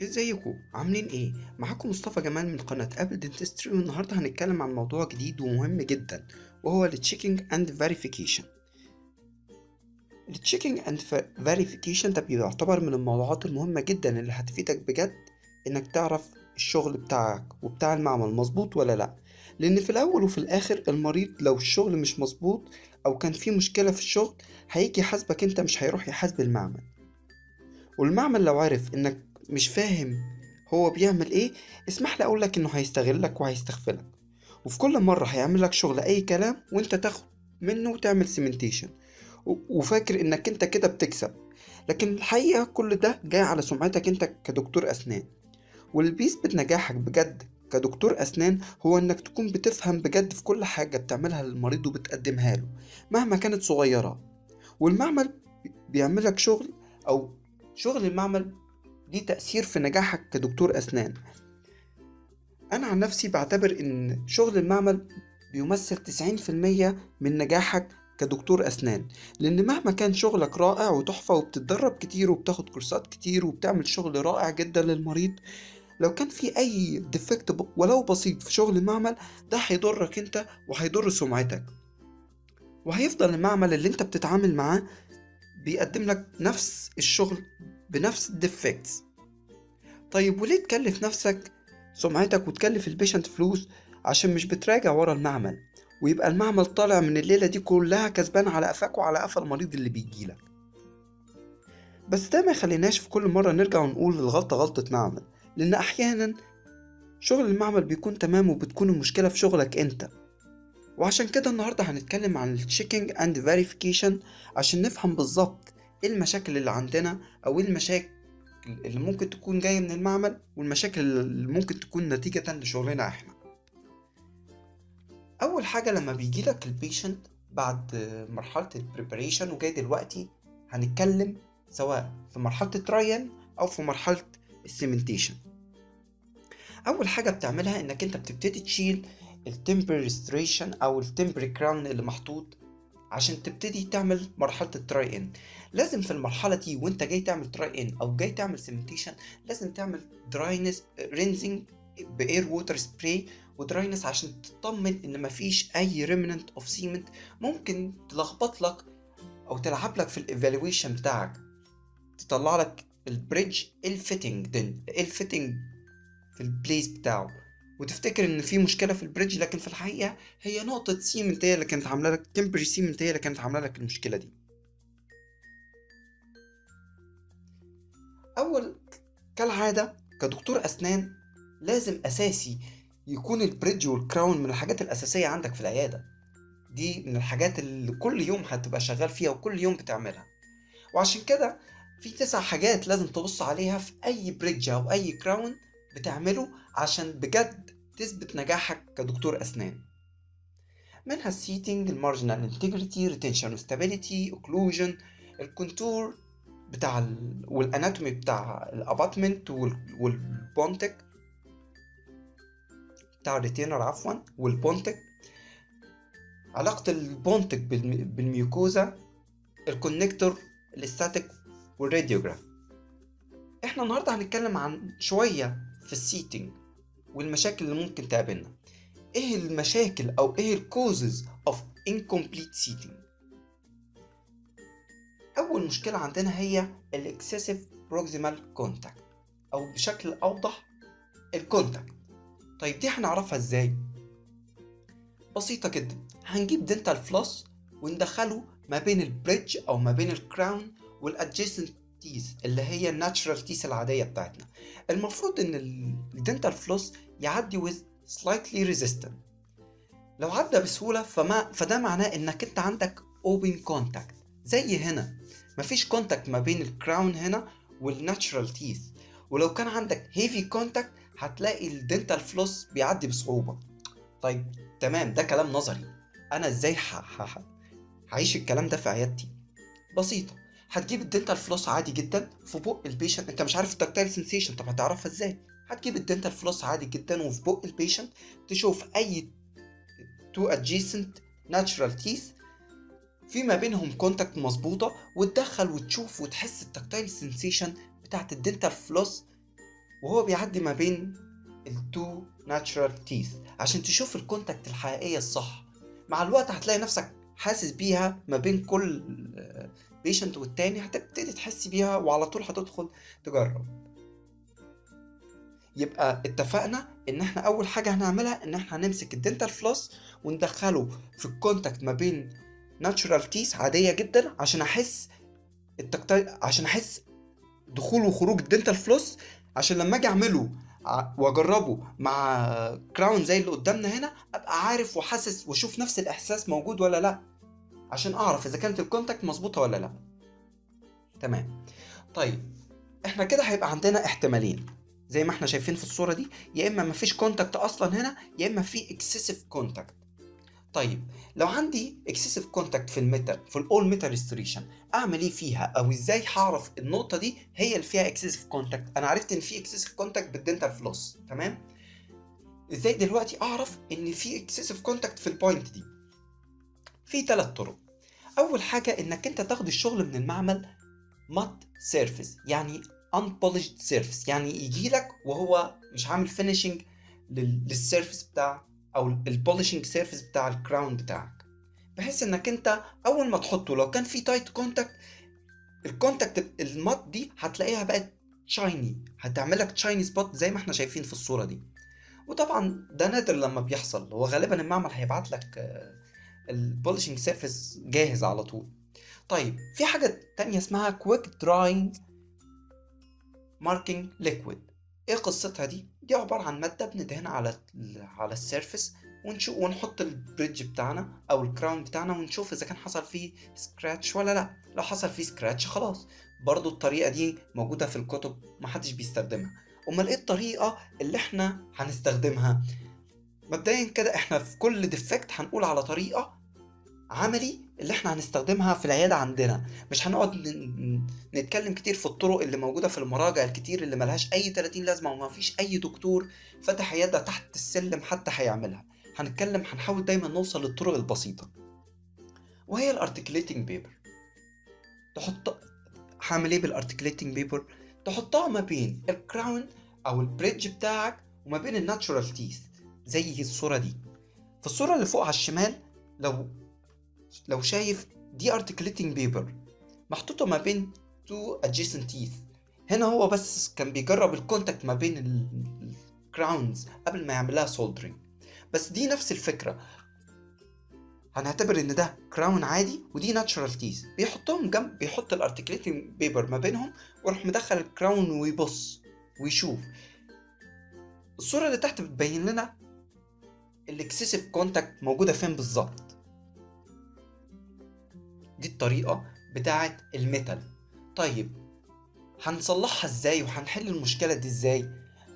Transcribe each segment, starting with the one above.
ازيكم عاملين ايه؟ معاكم مصطفى جمال من قناة ابل دنتستري، والنهارده هنتكلم عن موضوع جديد ومهم جدا، وهو التشيكينج اند فيريفيكيشن. التشيكينج اند فيريفيكيشن ده بيعتبر من الموضوعات المهمة جدا اللي هتفيدك بجد انك تعرف الشغل بتاعك وبتاع المعمل مظبوط ولا لا. لان في الاول وفي الاخر المريض لو الشغل مش مظبوط او كان في مشكلة في الشغل هيجي يحاسبك انت، مش هيروح يحاسب المعمل. والمعمل لو عرف انك مش فاهم هو بيعمل ايه، اسمح لي اقولك انه هيستغلك وهيستغفلك، وفي كل مرة هيعمل لك شغل اي كلام وانت تاخد منه وتعمل سيمنتيشن وفاكر انك انت كده بتكسب. لكن الحقيقة كل ده جاي على سمعتك انت كدكتور اسنان. واللي بيثبت نجاحك بجد كدكتور اسنان هو انك تكون بتفهم بجد في كل حاجة بتعملها للمريض وبتقدمها له مهما كانت صغيرة. والمعمل بيعملك شغل، او شغل المعمل ليه تأثير في نجاحك كدكتور أسنان. أنا عن نفسي بعتبر إن شغل المعمل بيمثل 90% من نجاحك كدكتور أسنان، لأن مهما كان شغلك رائع وتحفة وبتتدرب كتير وبتاخد كورسات كتير وبتعمل شغل رائع جدا للمريض، لو كان في أي ديفكت ولو بسيط في شغل المعمل، ده هيضرك أنت وهيضر سمعتك، وهيفضل المعمل اللي أنت بتتعامل معاه بيقدم لك نفس الشغل بنفس الديفكتس. طيب وليه تكلف نفسك سمعتك وتكلف البيشنت فلوس عشان مش بتراجع ورا المعمل، ويبقى المعمل طالع من الليلة دي كلها كسبان على قفاك وعلى قفا المريض اللي بيجيلك؟ بس ده ما يخليناش في كل مرة نرجع ونقول الغلطة غلطة معمل، لأن أحيانا شغل المعمل بيكون تمام وبتكون المشكلة في شغلك أنت. وعشان كده النهاردة هنتكلم عن التشيكينج اند فيريفيكيشن عشان نفهم بالظبط ايه المشاكل اللي عندنا، او ايه المشاكل اللي ممكن تكون جاية من المعمل، والمشاكل اللي ممكن تكون نتيجة لشغلنا احنا. اول حاجة لما بيجيلك البيشنت بعد مرحلة البريباريشن وجاي دلوقتي هنتكلم سواء في مرحلة الترايل او في مرحلة السيمنتيشن. اول حاجة بتعملها انك انت بتبتدي تشيل التمبر ريستريشن او التمبر كراون اللي محطوط عشان تبتدي تعمل مرحلة التراي ان. لازم في المرحلة دي وانت جاي تعمل تراي ان او جاي تعمل سيمنتيشن لازم تعمل دراينس رينزنج باير ووتر سبراي ودراينس عشان تطمن ان مفيش اي ريمننت اوف سيمنت ممكن تلخبط لك او تلعب لك في الايفالويشن بتاعك، تطلع لك البريدج الفيتنج في البليس بتاعه، وتفتكر ان في مشكله في البريدج، لكن في الحقيقه هي نقطه سيمنت هي اللي كانت عامله لك تمبري سيمنت هي اللي كانت عامله لك المشكله دي. اول كالعاده كدكتور اسنان لازم اساسي يكون البريدج والكراون من الحاجات الاساسيه عندك في العياده. دي من الحاجات اللي كل يوم هتبقى شغال فيها وكل يوم بتعملها. وعشان كده في 9 حاجات لازم تبص عليها في اي بريدج او اي كراون بتعمله عشان بجد تثبت نجاحك كدكتور اسنان. منها السيتنج، المارجنال انتجريتي، ريتنشن وستابيليتي، اوكلوجن، الكونتور والاناتومي بتاع الاباتمنت والبونتك بتاع الريتينر عفوا والبونتك، علاقة البونتك بالميوكوزا، الكونكتور، الاستاتيك والراديوجراف. احنا النهارده هنتكلم عن شوية في السيتنج والمشاكل اللي ممكن تقابلنا. ايه المشاكل او ايه الكوزز اوف incomplete seating؟ اول مشكلة عندنا هي الاكسسيف بروكسيمال كونتاكت، او بشكل اوضح الكونتاكت. طيب دي هنعرفها ازاي؟ بسيطة جدا، هنجيب دنتال فلوس وندخله ما بين البريدج او ما بين الكراون والادجيسنت تيث اللي هي الناتشرال تيث العادية بتاعتنا. المفروض ان الدنتال فلوس يعدي with slightly resistant. لو عدى بسهولة فده معناه انك انت عندك open contact. زي هنا مفيش كونتاكت ما بين الكراون هنا والناتشرال تيث، ولو كان عندك هيفي كونتاكت هتلاقي الدنتال فلوس بيعدي بصعوبة. طيب تمام، ده كلام نظري، انا ازاي هعيش الكلام ده في عيادتي؟ بسيطة، هتجيب الدنتال فلوس عادي جدا في بق البيشنت. انت مش عارف التكتايل سنسيشن، طب هتعرفها ازاي؟ هتجيب الدنتال فلوس عادي جدا وفي بق البيشنت تشوف اي two adjacent natural teeth في ما بينهم كونتاكت مظبوطة، وتدخل وتشوف وتحس التكتايل سنسيشن بتاعت الدنتال فلوس وهو بيعدي ما بين التو ناتشرال تيث عشان تشوف الكونتاكت الحقيقية الصح. مع الوقت هتلاقي نفسك حاسس بيها ما بين كل بيشنت والتاني، هتبتدي تحس بيها وعلى طول هتدخل تجرب. يبقى اتفقنا ان احنا اول حاجة هنعملها ان احنا هنمسك الدنتال فلوس وندخله في الكونتاكت ما بين ناتشرال تيث عادية جدا عشان احس دخول وخروج الدنتال فلوس، عشان لما اجي اعمله واجربه مع كراون زي اللي قدامنا هنا ابقى عارف وحاسس واشوف نفس الاحساس موجود ولا لا، عشان اعرف اذا كانت الكونتاكت مظبوطه ولا لا. تمام. طيب احنا كده هيبقى عندنا احتمالين زي ما احنا شايفين في الصوره دي، يا اما مفيش كونتاكت اصلا هنا، يا اما في اكسسيف كونتاكت. طيب لو عندي اكسسيف كونتاكت في الميتال، في الاول ميتال ريستوريشن، اعمل ايه فيها او ازاي هعرف النقطه دي هي اللي فيها اكسسيف كونتاكت؟ انا عرفت ان في اكسسيف كونتاكت بالدنتال فلوس، تمام. ازاي دلوقتي اعرف ان في اكسسيف كونتاكت في البوينت دي؟ في 3 طرق. اول حاجه انك انت تاخد الشغل من المعمل مات سيرفيس، يعني unpolished سيرفيس، يعني يجي لك وهو مش عامل فينيشنج للسيرفيس بتاع او البوليشنج سيرفيس بتاع الكراون بتاعك، بحيث انك انت اول ما تحطه لو كان في تايت كونتاكت، الكونتاكت المات دي هتلاقيها بقت شايني، هتعمل لك شايني سبوت زي ما احنا شايفين في الصوره دي. وطبعا ده نادر لما بيحصل، هو غالبا المعمل هيبعت لك البوليشنج سيرفيس جاهز على طول. طيب في حاجه تانية اسمها كويك دراينج ماركينج ليكويد. ايه قصتها دي؟ دي عباره عن ماده بندهنها على السيرفيس ونشوف ونحط البريدج بتاعنا او الكراون بتاعنا ونشوف اذا كان حصل فيه سكراتش ولا لا. لو حصل فيه سكراتش خلاص. برضو الطريقه دي موجوده في الكتب محدش بيستخدمها. امال ايه الطريقه اللي احنا هنستخدمها؟ مبدئيا كده احنا في كل ديفكت هنقول على طريقه عملي اللي احنا هنستخدمها في العيادة عندنا. مش هنقعد نتكلم كتير في الطرق اللي موجودة في المراجع الكتير اللي ملهاش اي 30 لازمة وما فيش اي دكتور فتح عيادة تحت السلم حتى هيعملها. هنحاول دايما نوصل للطرق البسيطة، وهي الارتكليتنج بيبر. تحط هعمل ايه بالارتكليتنج بيبر؟ تحطها ما بين الكراون او البريدج بتاعك وما بين الناتشورال تيث زي الصورة دي. في الصورة اللي فوق على الشمال لو شايف دي articulating paper محطوطة ما بين two adjacent teeth. هنا هو بس كان بيجرب الكونتاكت ما بين الكراونز قبل ما يعملها soldering، بس دي نفس الفكرة. هنعتبر ان ده كراون عادي ودي natural teeth، بيحطهم جنب، بيحط الارتكليتنج بيبر ما بينهم ويروح مدخل الكراون ويبص ويشوف. الصورة اللي تحت بتبين لنا الاكسسيف كونتاكت موجودة فين بالظبط. دي الطريقة بتاعة الميتال. طيب هنصلحها ازاي وهنحل المشكلة دي ازاي؟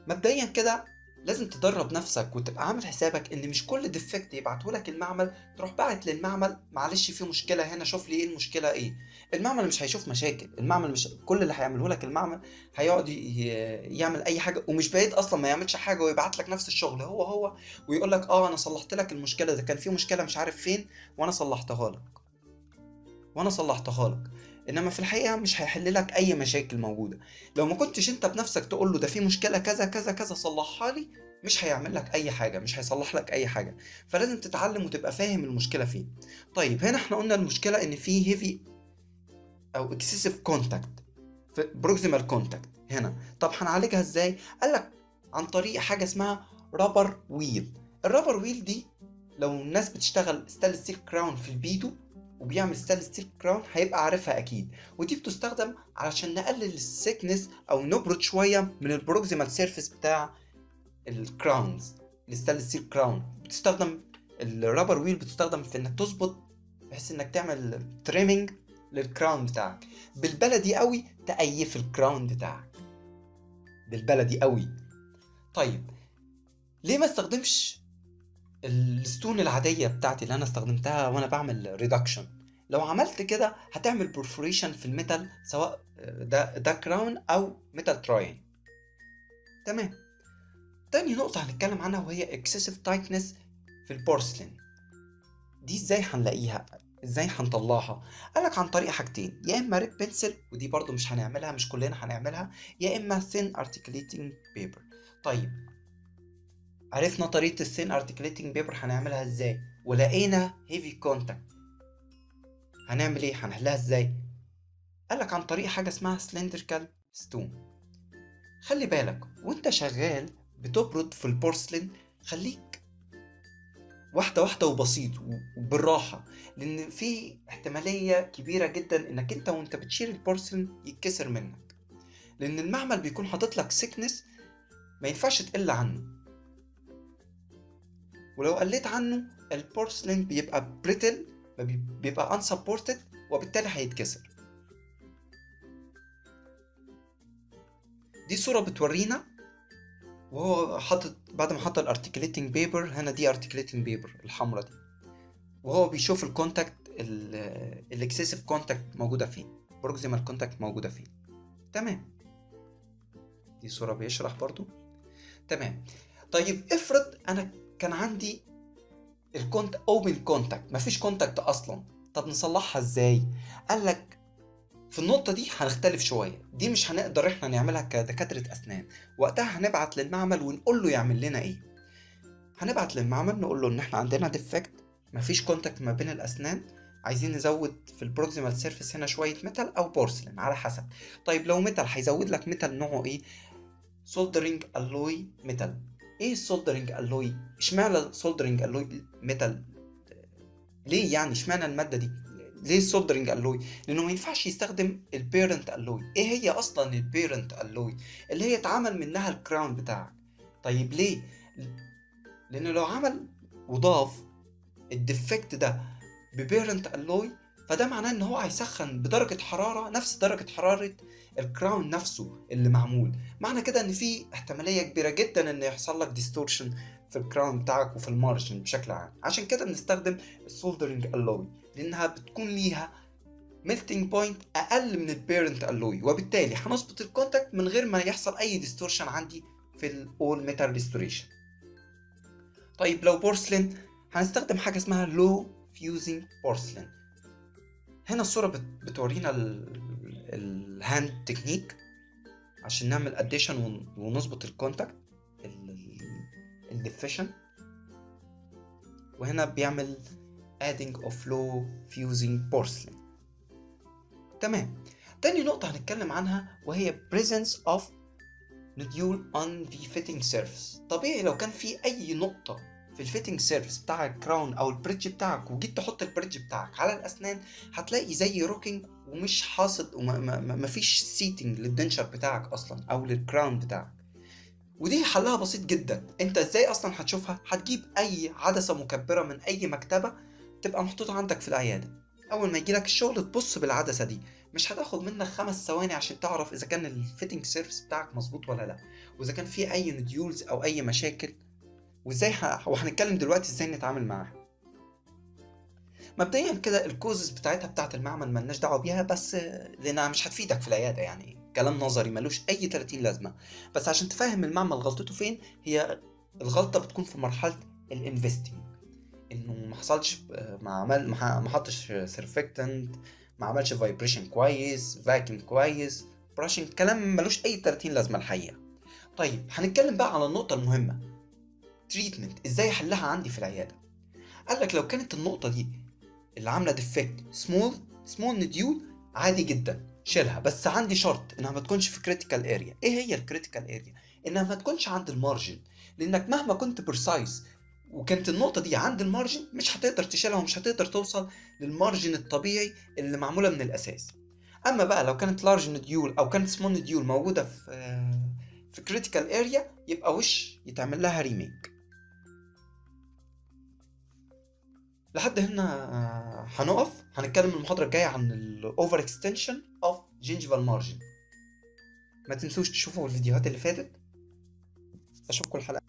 مبدئيا كده لازم تدرب نفسك وتبقى عامل حسابك ان مش كل ديفكت يبعتهولك المعمل تروح باعت للمعمل معلش في مشكلة هنا شوف لي ايه المشكلة ايه. المعمل مش هيشوف مشاكل، المعمل مش كل اللي هيعمله لك المعمل هيقعد يعمل اي حاجة، ومش بعيد اصلا ما يعملش حاجة ويبعت لك نفس الشغل هو ويقول لك اه انا صلحت لك المشكلة، ده كان في مشكلة مش عارف فين وانا صلحتها لك. انما في الحقيقه مش هيحل لك اي مشاكل موجوده. لو ما كنتش انت بنفسك تقول له ده في مشكله كذا كذا كذا صلحها لي، مش هيعمل لك اي حاجه، مش هيصلح لك اي حاجه. فلازم تتعلم وتبقى فاهم المشكله فين. طيب هنا احنا قلنا المشكله ان في هيفي او اكسسيف كونتاكت في بروكسيمال كونتاكت هنا. طب هنعالجها ازاي؟ قال لك عن طريق حاجه اسمها رابر ويل. الرابر ويل دي لو الناس بتشتغل ستانلس ستيل كراون في البيدو وبيعمل ستانلس ستيل كراون هيبقى عارفها اكيد. ودي بتستخدم علشان نقلل السيكنس او نبرد شويه من البروكسيمال سيرفيس بتاع الكراونز. الستانلس ستيل كراون بتستخدم الرابر ويل، بتستخدم في انك تظبط بحيث انك تعمل تريمينج للكراون بتاعك. بالبلدي قوي تأيف الكراون بتاعك بالبلدي قوي. طيب ليه ما استخدمش الستون العادية بتاعتي اللي انا استخدمتها وانا بعمل ريدكشن؟ لو عملت كده هتعمل برفوريشن في الميتال سواء ده كراون او ميتال تراين. تمام. تاني نقطة هنتكلم عنها وهي excessive tightness في البورسلين. دي ازاي هنلاقيها؟ ازاي هنطلعها؟ قالك عن طريق حاجتين، يا اما ريد بنسل ودي برضو مش هنعملها، مش كلنا هنعملها، يا اما ثين ارتكليتنج بيبر. طيب عرفنا طريقة الثين ارتكليتنج بيبر هنعملها ازاي، ولقينا هيفي كونتاكت هنعمل ايه، هنحلها ازاي؟ قالك عن طريق حاجة اسمها سلندريكال ستون. خلي بالك وانت شغال بتبرد في البورسلين، خليك واحدة واحدة وبسيط وبالراحة، لأن في احتمالية كبيرة جدا إنك أنت وأنت بتشيل البورسلين يتكسر منك، لأن المعمل بيكون حاطط لك سيكنس ما ينفعش تقل عنه، ولو قلت عنه البورسلين بيبقى بريتل، بيبقى unsupported، وبالتالي هيتكسر. دي صورة بتورينا وهو حاطط بعد ما حط الارتكليتنج بيبر، هنا دي ارتكليتنج بيبر الحمرا دي، وهو بيشوف الكونتاكت الاكسسيف كونتاكت موجوده فين، بروكسيمال كونتاكت موجوده فين. تمام، دي صوره بيشرح برضو. تمام. طيب افرض انا كان عندي اوبن كونتاكت، مفيش كونتاكت اصلا، طب نصلحها ازاي؟ قال لك في النقطة دي هنختلف شوية، دي مش هنقدر احنا نعملها كدكاترة اسنان، وقتها هنبعت للمعمل ونقول له يعمل لنا ايه. هنبعت للمعمل نقول له ان احنا عندنا ديفكت، مفيش كونتاكت ما بين الاسنان، عايزين نزود في البروكسيمال سيرفيس هنا شويه ميتال او بورسلين على حسب. طيب لو ميتال هيزود لك ميتال نوعه ايه؟ سولدرينج الوي ميتال. ايه السولدرينج الوي؟ اشمعنى سولدرينج الوي ميتال؟ ليه يعني اشمعنى الماده دي؟ ليه السولدرينج الوي؟ لانه ما ينفعش يستخدم البيرنت الوي. ايه هي اصلا البيرنت الوي؟ اللي هي اتعمل منها الكراون بتاعك. طيب ليه؟ لانه لو عمل وضاف الديفكت ده ببيرنت الوي، فده معناه ان هو هيسخن بدرجة حرارة نفس درجة حرارة الكراون نفسه اللي معمول. معنى كده ان في احتمالية كبيرة جدا ان يحصل لك ديستورشن في الكراون بتاعك وفي المارجن بشكل عام. عشان كده بنستخدم السولدرينج الوي، لانها بتكون ليها ميلتنج بوينت اقل من البيرنت الوي، وبالتالي هنظبط الكونتاكت من غير ما يحصل اي ديستورشن عندي في الاول ميتال ريستوريشن. طيب لو بورسلين هنستخدم حاجة اسمها لو فيوزنج بورسلين. هنا الصورة بتورينا الهاند تكنيك عشان نعمل اديشن ونظبط الكونتاكت الديفيشن، وهنا بيعمل adding of low fusing porcelain. تمام. تاني نقطة هنتكلم عنها وهي presence of nodule on the fitting surface. طبيعي لو كان في أي نقطة في الفيتنج سيرفيس بتاع الكراون او البريدج بتاعك وجيت تحط البريدج بتاعك على الاسنان، هتلاقي زي روكينج ومش حاصل ومفيش سيتنج للدنشر بتاعك اصلا او للكراون بتاعك. ودي حلها بسيط جدا. انت ازاي اصلا هتشوفها؟ هتجيب اي عدسة مكبرة من اي مكتبة تبقى محطوطة عندك في العيادة، اول ما يجيلك الشغل تبص بالعدسة دي، مش هتاخد منك 5 ثواني عشان تعرف اذا كان الفيتنج سيرفيس بتاعك مظبوط ولا لا، واذا كان في اي نديولز او اي مشاكل، وازاي وهنتكلم دلوقتي ازاي نتعامل معاها. مبدئيا كده الكوزز بتاعتها بتاعت المعمل ملناش دعوه بيها، بس لانها مش هتفيدك في العياده، يعني كلام نظري ملوش اي 30 لازمه. بس عشان تفهم المعمل غلطته فين، هي الغلطه بتكون في مرحله الانفستنج، انه ما حصلش ما حطش سيرفكتنت، ما عملش فايبريشن كويس، فاكيوم كويس، براشنج، كلام ملوش اي 30 لازمه الحقيقه. طيب هنتكلم بقى على النقطه المهمه، تريتمنت، ازاي احلها عندي في العياده. قال لك لو كانت النقطه دي اللي عامله ديفكت سمول نديول، عادي جدا شيلها، بس عندي شرط انها ما تكونش في كريتيكال اريا. ايه هي الكريتيكال اريا؟ انها ما تكونش عند المارجن، لانك مهما كنت برسايز وكانت النقطة دي عند المارجن مش هتقدر تشيلها ومش هتقدر توصل للمارجن الطبيعي اللي معمولة من الأساس. أما بقى لو كانت لارج نديول أو كانت سمول نديول موجودة في كريتيكال اريا، يبقى وش يتعمل لها ريميك. لحد هنا هنقف، هنتكلم المحاضرة الجاية عن الاوفر اكستنشن اوف جينجيفال مارجن. ما تنسوش تشوفوا الفيديوهات اللي فاتت. اشوفكم الحلقة